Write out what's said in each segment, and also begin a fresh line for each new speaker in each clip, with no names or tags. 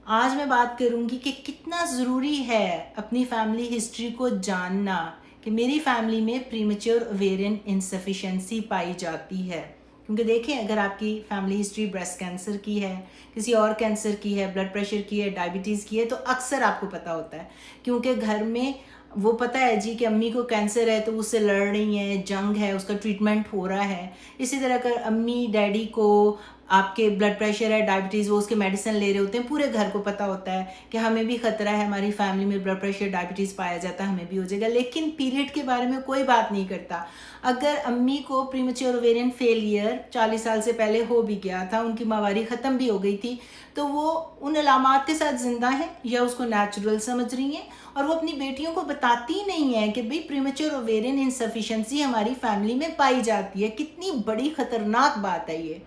आज मैं बात करूंगी कि कितना ज़रूरी है अपनी फैमिली हिस्ट्री को जानना कि मेरी फैमिली में प्रीमेच्योर ओवेरियन इनसफिशिएंसी पाई जाती है। क्योंकि देखें, अगर आपकी फैमिली हिस्ट्री ब्रेस्ट कैंसर की है, किसी और कैंसर की है, ब्लड प्रेशर की है, डायबिटीज़ की है, तो अक्सर आपको पता होता है क्योंकि घर में वो पता है जी कि अम्मी को कैंसर है तो उससे लड़ रही हैं, जंग है, उसका ट्रीटमेंट हो रहा है। इसी तरह अगर अम्मी डैडी को आपके ब्लड प्रेशर है, डायबिटीज़, वो उसके मेडिसिन ले रहे होते हैं, पूरे घर को पता होता है कि हमें भी खतरा है, हमारी फैमिली में ब्लड प्रेशर डायबिटीज़ पाया जाता है, हमें भी हो जाएगा। लेकिन पीरियड के बारे में कोई बात नहीं करता। अगर अम्मी को प्रीमेच्योर ओवेरियन फेलियर 40 साल से पहले हो भी गया था, उनकी माहवारी ख़त्म भी हो गई थी, तो वो उन अलामात के साथ ज़िंदा हैं या उसको नेचुरल समझ रही हैं, और वो अपनी बेटियों को बताती नहीं है कि भाई प्रीमेच्योर ओवेरियन इनसफिशिएंसी हमारी फैमिली में पाई जाती है। कितनी बड़ी ख़तरनाक बात है ये।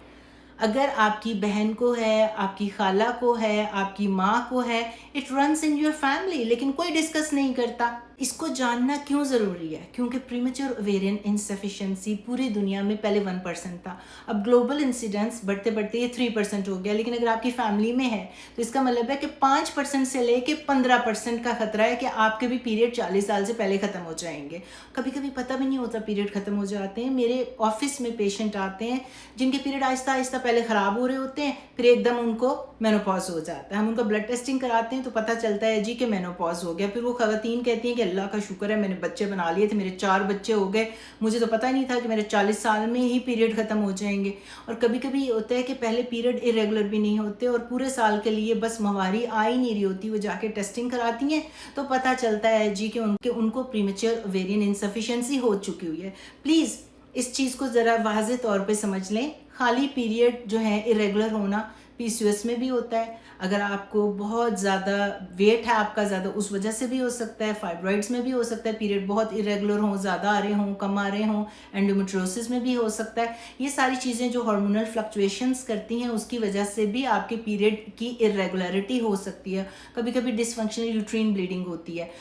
अगर आपकी बहन को है, आपकी खाला को है, आपकी माँ को है, it runs in your family, लेकिन कोई डिस्कस नहीं करता। इसको जानना क्यों ज़रूरी है? क्योंकि प्रीमेच्योर ओवेरियन इनसफिशिएंसी पूरी दुनिया में पहले 1% था, अब ग्लोबल इंसिडेंस बढ़ते बढ़ते ये 3% हो गया। लेकिन अगर आपकी फैमिली में है तो इसका मतलब है कि 5% से लेके 15% का खतरा है कि आपके भी पीरियड 40 साल से पहले ख़त्म हो जाएंगे। कभी कभी पता भी नहीं होता पीरियड ख़त्म हो जाते हैं। मेरे ऑफिस में पेशेंट आते हैं जिनके पीरियड आहिस्ता आहिस्ता पहले ख़राब हो रहे होते हैं, फिर एकदम उनको मेनोपॉज हो जाता है। हम उनका ब्लड टेस्टिंग कराते हैं तो पता चलता है जी कि मेनोपॉज हो गया। फिर वो खवातीन कहती हैं कि अल्लाह का शुक्र है मैंने बच्चे बना लिए थे, मेरे 4 बच्चे हो गए, मुझे तो पता ही नहीं था कि मेरे 40 साल में ही पीरियड ख़त्म हो जाएंगे। और कभी कभी ये होता है कि पहले पीरियड इरेगुलर भी नहीं होते और पूरे साल के लिए बस माहवारी आ ही नहीं रही होती, वो जाके टेस्टिंग कराती हैं तो पता चलता है जी कि उनको प्रीमेच्योर ओवेरियन इनसफिशिएंसी हो चुकी हुई है। प्लीज़ इस चीज़ को ज़रा वाज़ेह तौर पे समझ लें। खाली पीरियड जो है इरेगुलर होना पीसीओएस में भी होता है। अगर आपको बहुत ज़्यादा वेट है आपका ज़्यादा, उस वजह से भी हो सकता है। फाइब्रॉइड्स में भी हो सकता है, पीरियड बहुत इरेगुलर हों, ज़्यादा आ रहे हों, कम आ रहे हों। एंडोमेट्रियोसिस में भी हो सकता है। ये सारी चीज़ें जो हार्मोनल फ्लक्चुएशंस करती हैं उसकी वजह से भी आपके पीरियड की इरेगुलरिटी हो सकती है। कभी कभी डिसफंक्शनल यूट्रीन ब्लीडिंग होती है।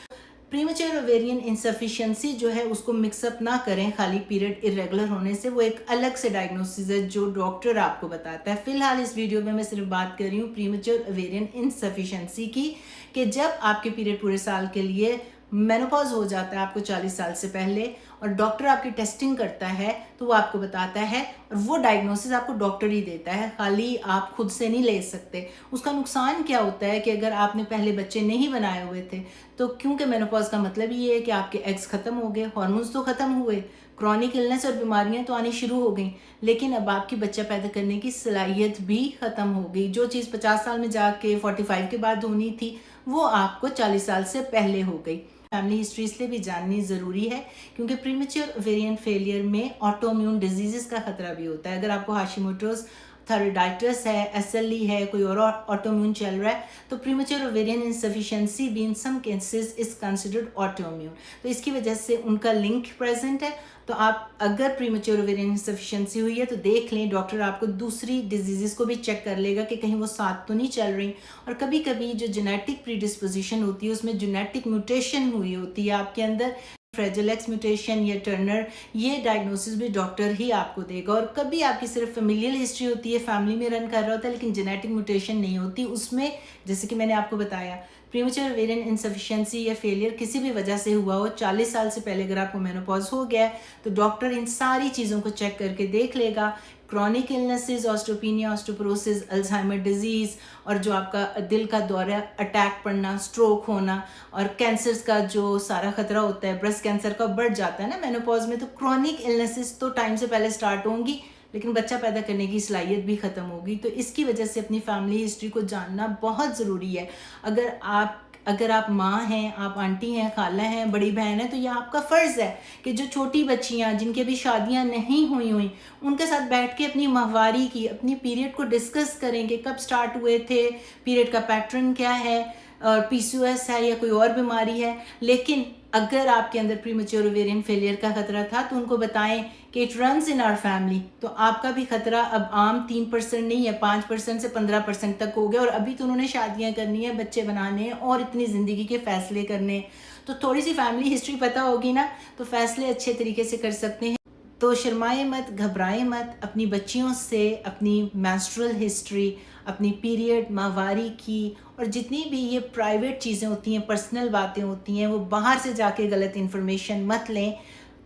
प्रीमेच्योर ओवेरियन इनसफिशिएंसी जो है उसको मिक्सअप ना करें खाली पीरियड इरेगुलर होने से। वो एक अलग से डायग्नोसिस है जो डॉक्टर आपको बताता है। फिलहाल इस वीडियो में मैं सिर्फ बात कर रही हूँ प्रीमेच्योर ओवेरियन इनसफिशिएंसी की, कि जब आपके पीरियड पूरे साल के लिए मेनोपॉज हो जाता है आपको 40 साल से पहले, और डॉक्टर आपकी टेस्टिंग करता है तो वो आपको बताता है, और वो डायग्नोसिस आपको डॉक्टर ही देता है, खाली आप खुद से नहीं ले सकते। उसका नुकसान क्या होता है कि अगर आपने पहले बच्चे नहीं बनाए हुए थे तो, क्योंकि मेनोपॉज का मतलब ये है कि आपके एग्स ख़त्म हो गए, हार्मोन्स तो ख़त्म हुए, क्रॉनिक इलनेस और बीमारियां तो आनी शुरू हो गई, लेकिन अब आपकी बच्चा पैदा करने की सलाहियत भी ख़त्म हो गई। जो चीज़ 50 साल में जाके 45 के बाद होनी थी वो आपको 40 साल से पहले हो गई। फैमिली हिस्ट्री इसलिए भी जाननी ज़रूरी है क्योंकि प्रीमेच्योर ओवेरियन फेलियर में ऑटोइम्यून डिजीज़ का खतरा भी होता है। अगर आपको हाशिमोटोज़ थायराइडाइटिस है, एसएलई है, कोई और ऑटोइम्यून चल रहा है, तो प्रीमेच्योर ओवेरियन इनसफिशिएंसी भी in some cases is considered autoimmune. तो इसकी वजह से उनका लिंक प्रेजेंट है। तो आप अगर प्रीमेच्योर ओवेरियन इनसफिशिएंसी हुई है तो देख लें, डॉक्टर आपको दूसरी डिजीज़ को भी चेक कर लेगा कि कहीं वो साथ तो नहीं चल रही। और कभी कभी जो जेनेटिक प्रीडिस्पोजिशन होती है उसमें जेनेटिक म्यूटेशन हुई होती है आपके अंदर, फ्रेजिल एक्स म्यूटेशन या टर्नर, ये डायग्नोसिस भी डॉक्टर ही आपको देगा। और कभी आपकी सिर्फ फेमिलियल हिस्ट्री होती है, फैमिली में रन कर रहा होता है, लेकिन जेनेटिक म्यूटेशन नहीं होती उसमें। जैसे कि मैंने आपको बताया, प्रीमेच्योर ओवेरियन इनसफिशिएंसी या फेलियर किसी भी वजह से हुआ हो, 40 साल से पहले अगर आपको मेनोपॉज हो गया है तो डॉक्टर इन सारी चीज़ों को चेक करके देख लेगा। Chronic illnesses, osteopenia, osteoporosis, Alzheimer disease, और जो आपका दिल का दौरा, अटैक पड़ना, स्ट्रोक होना, और कैंसर्स का जो सारा खतरा होता है, ब्रेस्ट कैंसर का बढ़ जाता है ना मेनोपॉज में। तो क्रॉनिक इलनेसेस तो टाइम से पहले स्टार्ट होंगी, लेकिन बच्चा पैदा करने की सलाहियत भी ख़त्म होगी। तो इसकी वजह से अपनी फैमिली हिस्ट्री को जानना बहुत ज़रूरी है। अगर आप माँ हैं, आप आंटी हैं, खाला हैं, बड़ी बहन है, तो यह आपका फ़र्ज़ है कि जो छोटी बच्चियाँ जिनकी अभी शादियाँ नहीं हुई उनके साथ बैठ के अपनी माहवारी की, अपनी पीरियड को डिस्कस करेंगे, कब स्टार्ट हुए थे, पीरियड का पैटर्न क्या है, और पीसीओएस है या कोई और बीमारी है। लेकिन अगर आपके अंदर प्रीमेच्योर ओवेरियन फेलियर का खतरा था तो उनको बताएं कि it runs in our family. तो आपका भी खतरा अब आम 3% नहीं है, 5% से 15% तक हो गया। और अभी तो उन्होंने शादियां करनी है, बच्चे बनाने हैं और इतनी ज़िंदगी के फैसले करने हैं। तो थोड़ी सी फैमिली हिस्ट्री पता होगी ना तो फैसले अच्छे तरीके से कर सकते हैं। तो शर्माए मत, घबराए मत, अपनी बच्चियों से अपनी मेंस्ट्रुअल हिस्ट्री, अपनी पीरियड, माहवारी की और जितनी भी ये प्राइवेट चीज़ें होती हैं, पर्सनल बातें होती हैं, वो बाहर से जाके गलत इन्फॉर्मेशन मत लें।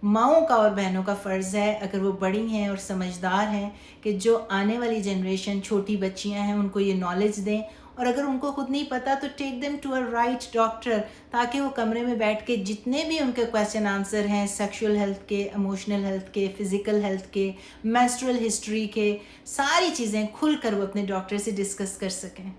माँओं का और बहनों का फ़र्ज़ है, अगर वो बड़ी हैं और समझदार हैं, कि जो आने वाली जनरेशन छोटी बच्चियां हैं उनको ये नॉलेज दें, और अगर उनको खुद नहीं पता तो take them to a right doctor, ताकि वो कमरे में बैठ के जितने भी उनके क्वेश्चन आंसर हैं, सेक्सुअल हेल्थ के, इमोशनल हेल्थ के, फिज़िकल हेल्थ के, मेंस्ट्रुअल हिस्ट्री के, सारी चीज़ें खुल कर वो अपने डॉक्टर से डिस्कस कर सकें।